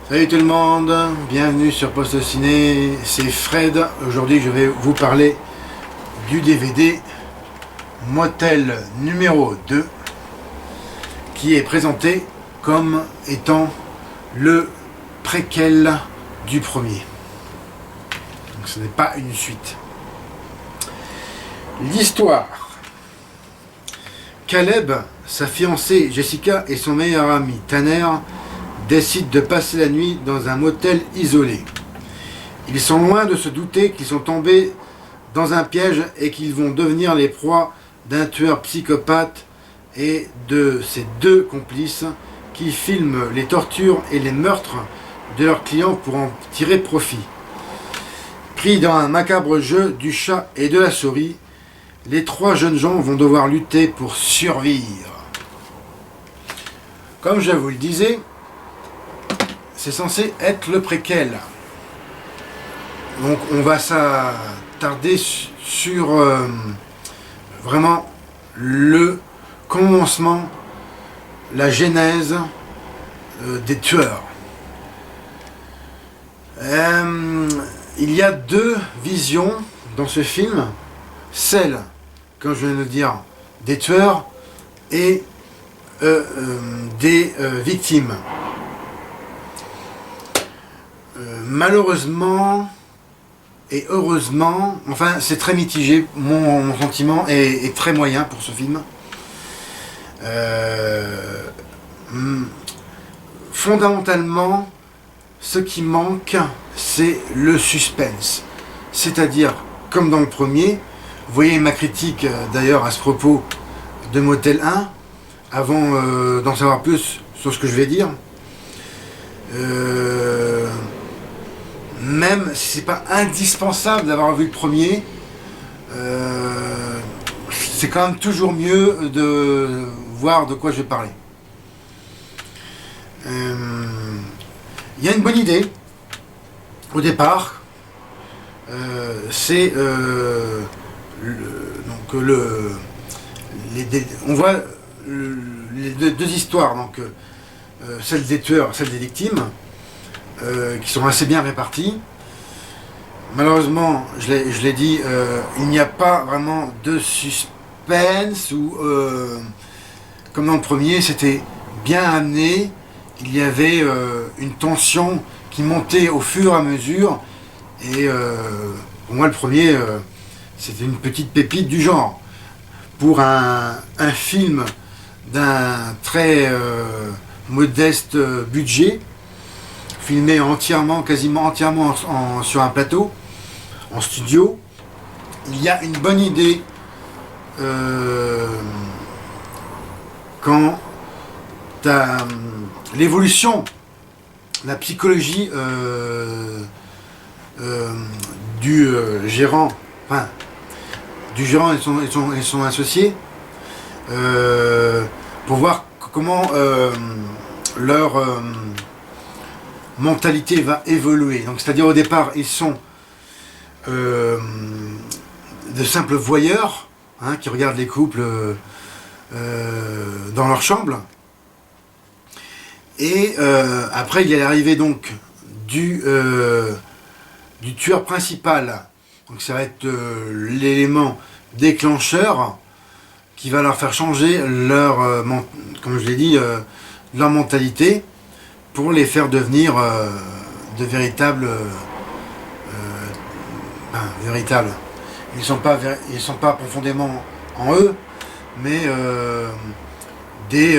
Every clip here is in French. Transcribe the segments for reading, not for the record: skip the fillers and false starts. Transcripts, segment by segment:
Salut tout le monde, bienvenue sur Post Ciné, c'est Fred. Aujourd'hui je vais vous parler du DVD Motel numéro 2 qui est présenté comme étant le préquel du premier. Donc ce n'est pas une suite. L'histoire. Caleb, sa fiancée Jessica et son meilleur ami Tanner décident de passer la nuit dans un motel isolé. Ils sont loin de se douter qu'ils sont tombés dans un piège et qu'ils vont devenir les proies d'un tueur psychopathe et de ses deux complices qui filment les tortures et les meurtres de leurs clients pour en tirer profit. Pris dans un macabre jeu du chat et de la souris, les trois jeunes gens vont devoir lutter pour survivre. Comme je vous le disais, c'est censé être le préquel. Donc on va s'attarder sur vraiment le commencement, la genèse des tueurs. Il y a deux visions dans ce film, celle, comme je viens de le dire, des tueurs et des victimes. Malheureusement et heureusement, enfin c'est très mitigé, mon sentiment est très moyen pour ce film. Fondamentalement, ce qui manque, c'est le suspense. C'est-à-dire, comme dans le premier, vous voyez ma critique d'ailleurs à ce propos de Motel 1, avant d'en savoir plus sur ce que je vais dire. Même si c'est pas indispensable d'avoir vu le premier, c'est quand même toujours mieux de voir de quoi je vais parler. Il y a une bonne idée au départ, c'est on voit les deux histoires, donc celle des tueurs, celle des victimes, qui sont assez bien répartis. Malheureusement, je l'ai dit, il n'y a pas vraiment de suspense, ou comme dans le premier, c'était bien amené. Il y avait une tension qui montait au fur et à mesure. Et pour moi, le premier, c'était une petite pépite du genre. Pour un film d'un très modeste budget, filmé entièrement, quasiment entièrement sur un plateau, en studio, il y a une bonne idée quant à l'évolution, la psychologie du gérant, enfin, du gérant et son associé, pour voir comment leur mentalité va évoluer. Donc, c'est-à-dire au départ, ils sont de simples voyeurs, hein, qui regardent les couples dans leur chambre. Et après, il y a l'arrivée donc du tueur principal. Donc ça va être l'élément déclencheur qui va leur faire changer leur, comme je l'ai dit, leur mentalité, pour les faire devenir de véritables, véritables. Ils sont pas profondément en eux, mais des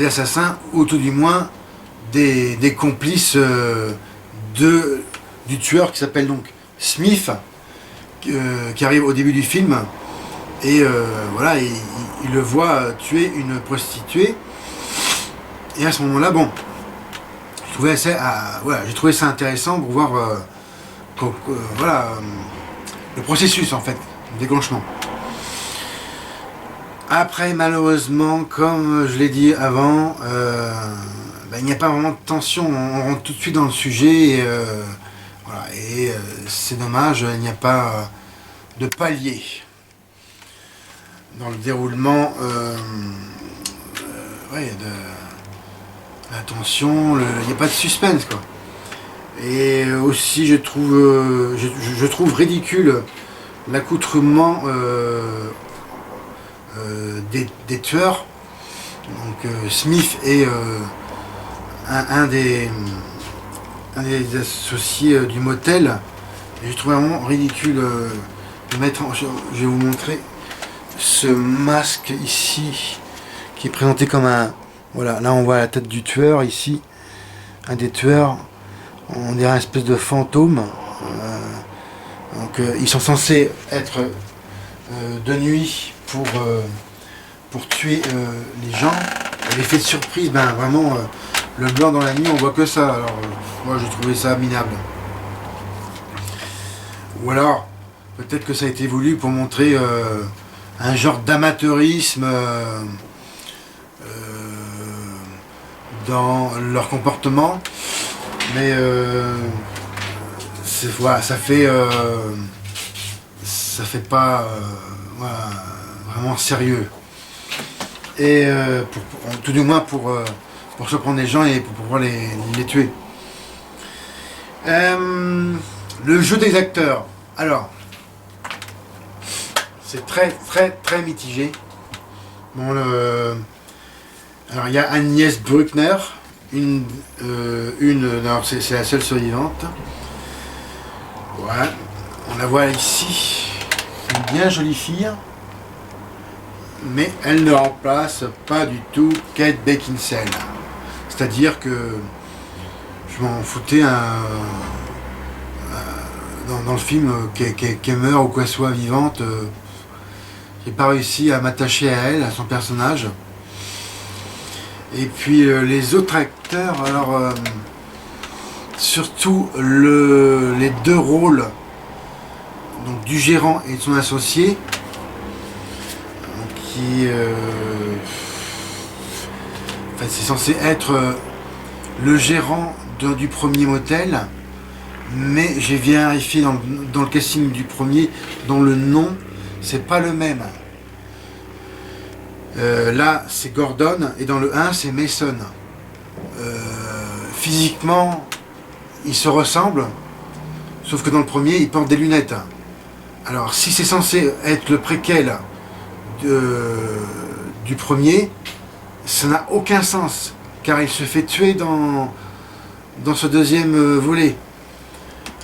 assassins, ou tout du moins des complices du tueur qui s'appelle donc Smith, qui arrive au début du film, et il le voit tuer une prostituée. Et à ce moment-là, bon, j'ai trouvé ça intéressant pour voir le processus en fait, le déclenchement. Après, malheureusement, comme je l'ai dit avant, il n'y a pas vraiment de tension, on rentre tout de suite dans le sujet, et c'est dommage, il n'y a pas de palier dans le déroulement la tension, il n'y a pas de suspense quoi. Et aussi je trouve ridicule l'accoutrement des tueurs. Donc Smith est un des associés du motel. Et je trouve vraiment ridicule de mettre je vais vous montrer ce masque ici qui est présenté comme un... Voilà, là on voit la tête du tueur ici. Un des tueurs, on dirait une espèce de fantôme. Donc ils sont censés être de nuit pour tuer les gens. Et l'effet de surprise, ben vraiment, le blanc dans la nuit, on voit que ça. Alors moi j'ai trouvé ça minable. Ou alors, peut-être que ça a été voulu pour montrer un genre d'amateurisme dans leur comportement. Mais voilà, ça fait pas voilà, vraiment sérieux. Et tout du moins pour surprendre les gens et pour pouvoir les tuer. Le jeu des acteurs. Alors, c'est très mitigé. Bon, alors il y a Agnès Bruckner, alors c'est la seule survivante. Voilà, on la voit ici, une bien jolie fille, mais elle ne remplace pas du tout Kate Beckinsale. C'est-à-dire que je m'en foutais dans le film qu'elle meure ou qu'elle soit vivante. J'ai pas réussi à m'attacher à elle, à son personnage. Et puis les autres acteurs, alors surtout les deux rôles donc, du gérant et de son associé, qui en fait, c'est censé être le gérant du premier motel, mais j'ai vérifié dans le casting du premier, dans le nom, c'est pas le même. Là c'est Gordon et dans le 1 c'est Mason. Physiquement ils se ressemblent, sauf que dans le premier ils portent des lunettes. Alors si c'est censé être le préquel du premier, ça n'a aucun sens, car il se fait tuer dans ce deuxième volet.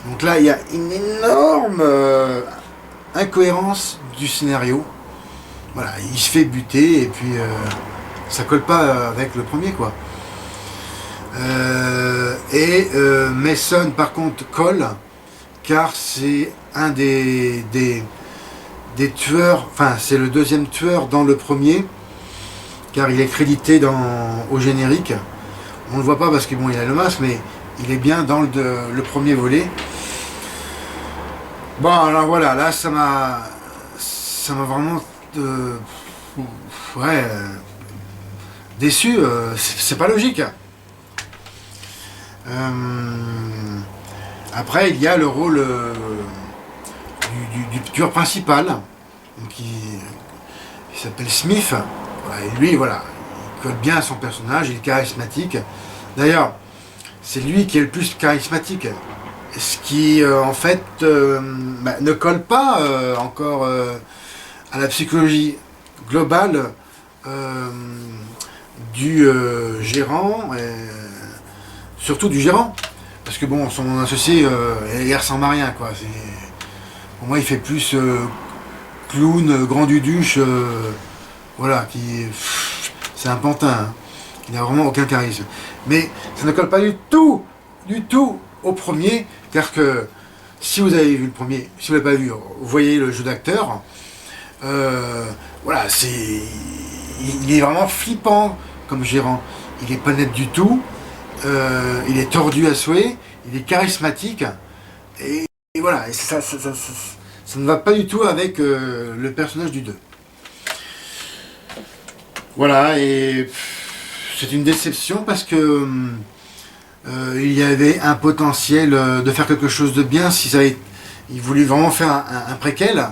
Donc là il y a une énorme incohérence du scénario. Voilà, il se fait buter et puis ça colle pas avec le premier quoi. Mason par contre colle, car c'est un des tueurs, enfin c'est le deuxième tueur dans le premier, car il est crédité au générique. On le voit pas parce que bon il a le masque, mais il est bien dans le premier volet. Bon alors voilà, là ça m'a vraiment déçu, c'est pas logique. Après il y a le rôle du tueur principal, qui s'appelle Smith. Voilà, et lui voilà, il colle bien à son personnage, il est charismatique. D'ailleurs c'est lui qui est le plus charismatique, ce qui en fait ne colle pas encore à la psychologie globale du gérant, surtout du gérant, parce que bon, son associé, il ressemble à rien, quoi. Pour moi, il fait plus clown, grand duduche, voilà, c'est un pantin, hein. Il n'a vraiment aucun charisme. Mais ça ne colle pas du tout au premier, car que si vous avez vu le premier, si vous ne l'avez pas vu, vous voyez le jeu d'acteur. Voilà, il est vraiment flippant comme gérant. Il est pas net du tout. Il est tordu à souhait. Il est charismatique. Et voilà, et ça ne va pas du tout avec le personnage du 2. Voilà, et c'est une déception parce que il y avait un potentiel de faire quelque chose de bien si il voulait vraiment faire un préquel.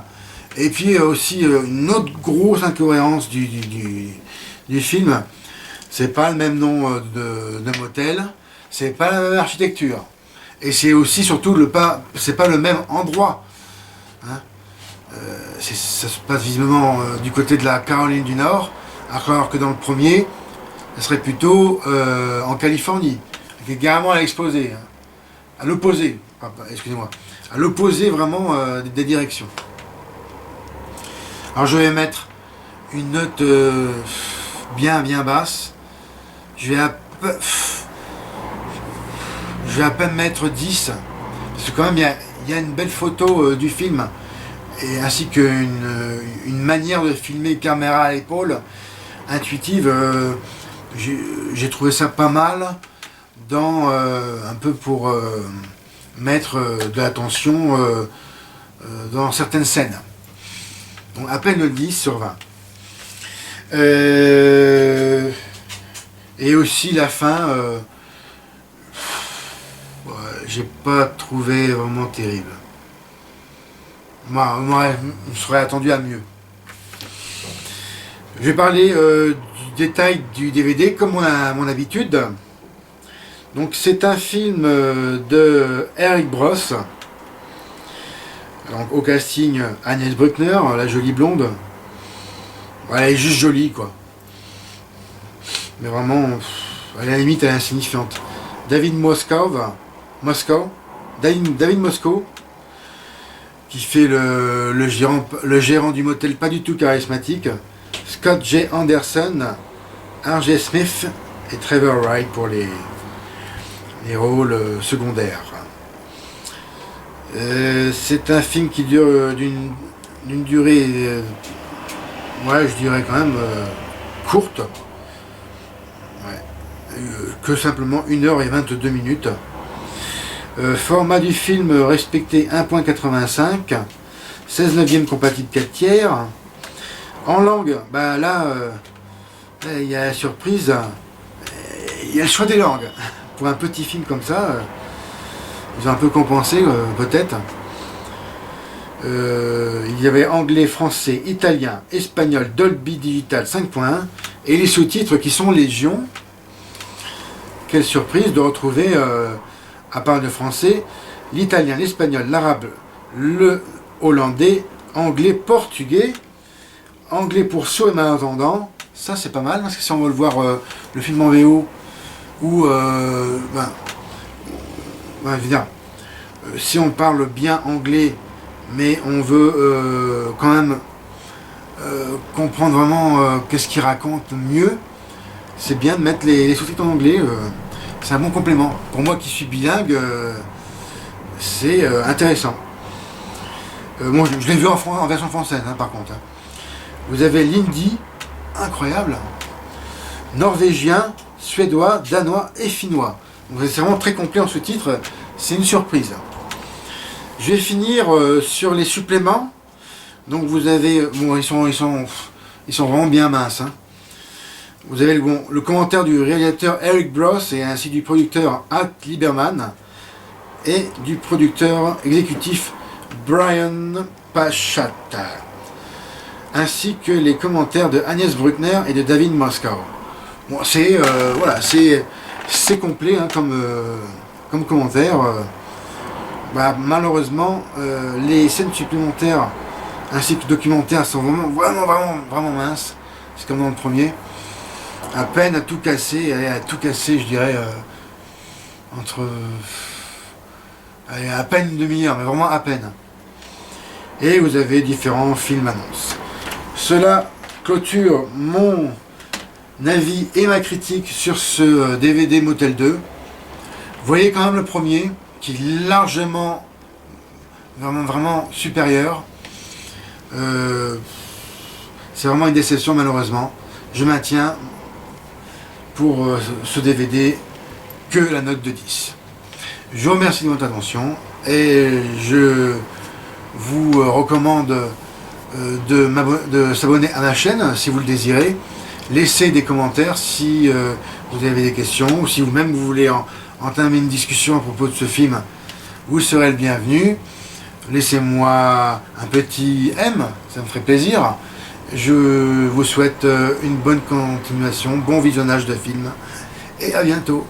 Et puis aussi une autre grosse incohérence du film, c'est pas le même nom de motel, c'est pas la même architecture. Et c'est aussi surtout c'est pas le même endroit. Hein. Ça se passe visiblement du côté de la Caroline du Nord, alors que dans le premier, ça serait plutôt en Californie, qui est carrément à l'exposé, hein. À l'opposé, excusez-moi, à l'opposé vraiment des directions. Alors je vais mettre une note bien basse. Je vais à peine mettre 10, parce que quand même il y a une belle photo du film, et ainsi qu'une manière de filmer caméra à l'épaule, intuitive. J'ai trouvé ça pas mal, un peu pour mettre de l'attention dans certaines scènes. Donc à peine le 10 sur 20. Et aussi la fin, j'ai pas trouvé vraiment terrible. Moi, je serais attendu à mieux. Je vais parler du détail du DVD comme à mon habitude. Donc c'est un film de Eric Bross. Donc, au casting, Agnès Bruckner, la jolie blonde. Elle est juste jolie, quoi. Mais vraiment, à la limite, elle est insignifiante. David Moscow, qui fait le gérant du motel pas du tout charismatique. Scott J. Anderson, R.J. Smith et Trevor Wright pour les rôles secondaires. C'est un film qui dure d'une durée, je dirais quand même courte, que simplement 1h22. Format du film respecté 1.85, 16 neuvième compatible 4 tiers. En langue, il y a la surprise, il y a le choix des langues. Pour un petit film comme ça, ils ont un peu compensé, peut-être. Il y avait anglais, français, italien, espagnol, Dolby Digital 5.1 et les sous-titres qui sont légion. Quelle surprise de retrouver, à part le français, l'italien, l'espagnol, l'arabe, le hollandais, anglais, portugais, anglais pour sourds et malentendants. Ça c'est pas mal parce que si on veut le voir le film en VO ou évidemment, si on parle bien anglais mais on veut quand même comprendre vraiment qu'est-ce qu'il raconte mieux, c'est bien de mettre les sous-titres en anglais. C'est un bon complément. Pour moi qui suis bilingue, c'est intéressant. Moi je l'ai vu en version française, hein, par contre. Hein. Vous avez l'hindi, incroyable, norvégien, suédois, danois et finnois. C'est vraiment très complet en sous-titres, c'est une surprise. Je vais finir sur les suppléments. Donc vous avez, ils sont vraiment bien minces. Hein. Vous avez le commentaire du réalisateur Eric Bross et ainsi du producteur Alt Lieberman et du producteur exécutif Brian Pachata, ainsi que les commentaires de Agnès Bruckner et de David Moscow. Bon, c'est complet hein, comme commentaire. Malheureusement, les scènes supplémentaires ainsi que documentaires sont vraiment minces. C'est comme dans le premier. À peine à tout casser, je dirais à peine une demi-heure, mais vraiment à peine. Et vous avez différents films annonces. Cela clôture mon avis et ma critique sur ce DVD Motel 2. Vous voyez quand même le premier, qui est largement, vraiment supérieur. C'est vraiment une déception malheureusement. Je maintiens pour ce DVD que la note de 10. Je vous remercie de votre attention et je vous recommande de s'abonner à ma chaîne si vous le désirez. Laissez des commentaires si vous avez des questions ou si vous-même vous voulez entamer une discussion à propos de ce film. Vous serez le bienvenu. Laissez-moi un petit M, ça me ferait plaisir. Je vous souhaite une bonne continuation, bon visionnage de film et à bientôt.